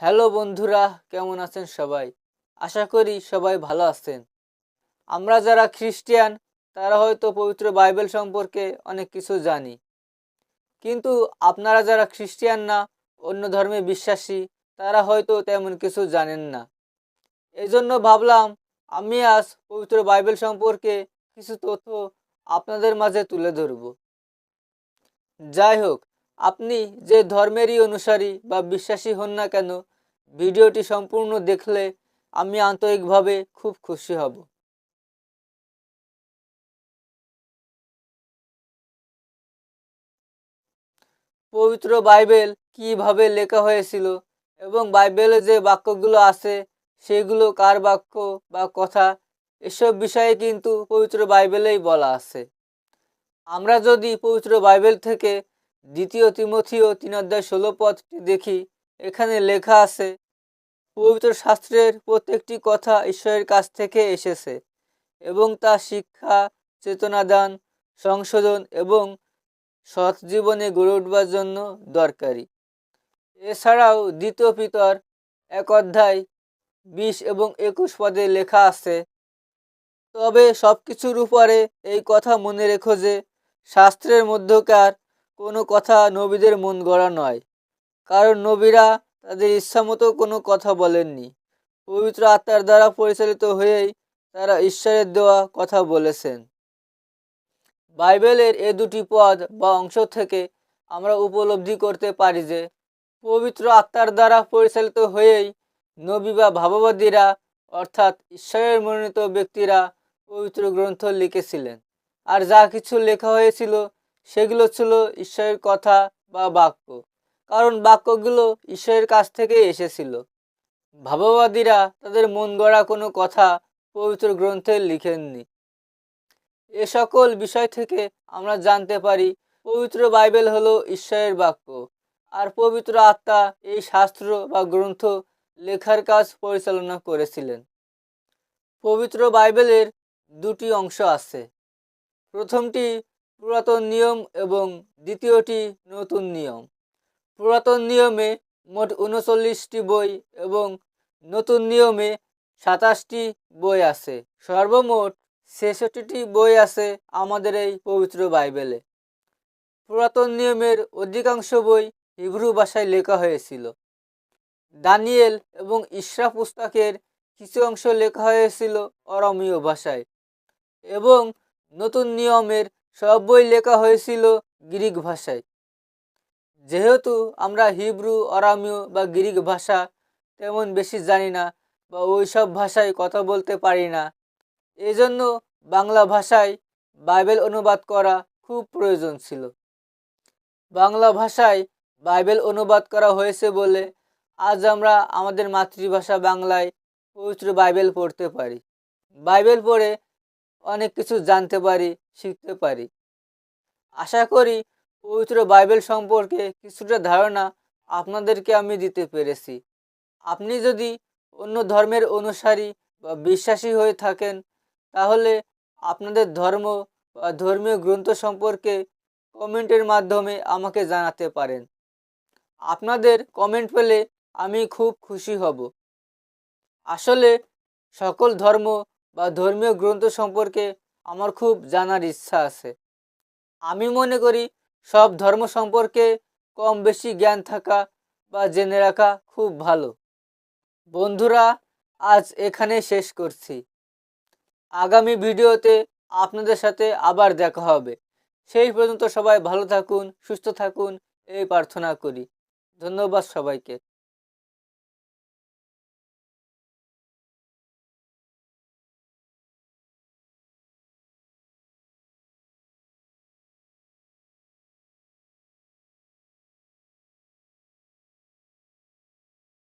Hello বন্ধুরা, কেমন আছেন সবাই? আশা করি সবাই ভালো আছেন। আমরা যারা খ্রিস্টান তারা হয়তো পবিত্র বাইবেল সম্পর্কে অনেক কিছু জানি, কিন্তু আপনারা যারা খ্রিস্টান না, অন্য ধর্মে বিশ্বাসী, তারা হয়তো তেমন কিছু জানেন না। এজন্য ভাবলাম আমি আজ পবিত্র বাইবেল সম্পর্কে কিছু তথ্য আপনাদের মাঝে তুলে ধরব। যাই হোক, আপনি যে ধর্মেরই অনুসারী বা বিশ্বাসী হন না কেন, ভিডিওটি সম্পূর্ণ দেখলে আমি আন্তরিকভাবে খুব খুশি হব। পবিত্র বাইবেল কিভাবে লেখা হয়েছিল এবং বাইবেলে যে বাক্যগুলো আছে সেগুলো কার বাক্য বা কথা, এসব বিষয়ে কিন্তু পবিত্র বাইবেলেই বলা আছে। আমরা যদি পবিত্র বাইবেল থেকে 2 তিমথিও 3:16 দেখি, এখানে লেখা আছে, পবিত্র শাস্ত্রের প্রত্যেকটি কথা ঈশ্বরের কাছ থেকে এসেছে এবং তা শিক্ষা, চেতনাদান, সংশোধন এবং সৎ জীবনে গড়ে উঠবার জন্য দরকারি। এছাড়াও 2 পিতর 1 অধ্যায় 20 এবং 21 পদে লেখা আছে, তবে সবকিছুর উপরে এই কথা মনে রেখো যে শাস্ত্রের মধ্যকার কোনো কথা নবীদের মন গড়া নয়, কারণ নবীরা তাদের ইচ্ছামতো কোনো কথা বলেননি। পবিত্র আত্মার দ্বারা পরিচালিত হয়েই তারা ঈশ্বরের দেওয়া কথা বলেছেন। বাইবেলের এ দুটি পদ বা অংশ থেকে আমরা উপলব্ধি করতে পারি যে পবিত্র আত্মার দ্বারা পরিচালিত হয়েই নবী বা ভাববাদীরা, অর্থাৎ ঈশ্বরের মনোনীত ব্যক্তিরা পবিত্র গ্রন্থ লিখেছিলেন। আর যা কিছু লেখা হয়েছিল সেগুলো ছিল ঈশ্বরের কথা বা বাক্য, কারণ বাক্যগুলো ঈশ্বরের কাছ থেকে এসেছিল। ভাববাদীরা তাদের মন গড়া কোনো কথা পবিত্র গ্রন্থে লিখেননি। এ সকল বিষয় থেকে আমরা জানতে পারি পবিত্র বাইবেল হলো ঈশ্বরের বাক্য, আর পবিত্র আত্মা এই শাস্ত্র বা গ্রন্থ লেখার কাজ পরিচালনা করেছিলেন। পবিত্র বাইবেলের দুটি অংশ আছে। প্রথমটি পুরাতন নিয়ম এবং দ্বিতীয়টি নতুন নিয়ম। পুরাতন নিয়মে মোট 39টি বই এবং নতুন নিয়মে 27টি বই আছে। সর্বমোট 66টি বই আছে আমাদের এই পবিত্র বাইবেলে। পুরাতন নিয়মের অধিকাংশ বই হিব্রু ভাষায় লেখা হয়েছিল। দানিয়েল এবং ইশরা পুস্তকের কিছু অংশ লেখা হয়েছিল অরামীয় ভাষায়, এবং নতুন নিয়মের সব বই লেখা হয়েছিল গ্রিক ভাষায়। যেহেতু আমরা হিব্রু, আরামীয় বা গ্রিক ভাষা তেমন বেশি জানি না বা ওই সব ভাষায় কথা বলতে পারি না, এজন্য বাংলা ভাষায় বাইবেল অনুবাদ করা খুব প্রয়োজন ছিল। বাংলা ভাষায় বাইবেল অনুবাদ করা হয়েছে বলে আজ আমরা আমাদের মাতৃভাষা বাংলায় পবিত্র বাইবেল পড়তে পারি। বাইবেল পড়ে অনেক কিছু জানতে পারি, শিখতে পারি। আশা করি পবিত্র বাইবেল সম্পর্কে কিছুটা ধারণা আপনাদেরকে আমি দিতে পেরেছি। আপনি যদি অন্য ধর্মের অনুসারী বা বিশ্বাসী হয়ে থাকেন, তাহলে আপনাদের ধর্ম বা ধর্মীয় গ্রন্থ সম্পর্কে কমেন্টের মাধ্যমে আমাকে জানাতে পারেন। আপনাদের কমেন্ট পেলে আমি খুব খুশি হব। আসলে সকল ধর্ম বা ধর্মীয় গ্রন্থ সম্পর্কে আমার খুব জানার ইচ্ছা আছে। আমি মনে করি সব ধর্ম সম্পর্কে কম বেশি জ্ঞান থাকা বা জেনে রাখা খুব ভালো। বন্ধুরা, আজ এখানে শেষ করছি। আগামী ভিডিওতে আপনাদের সাথে আবার দেখা হবে। সেই পর্যন্ত সবাই ভালো থাকুন, সুস্থ থাকুন, এই প্রার্থনা করি। ধন্যবাদ সবাইকে।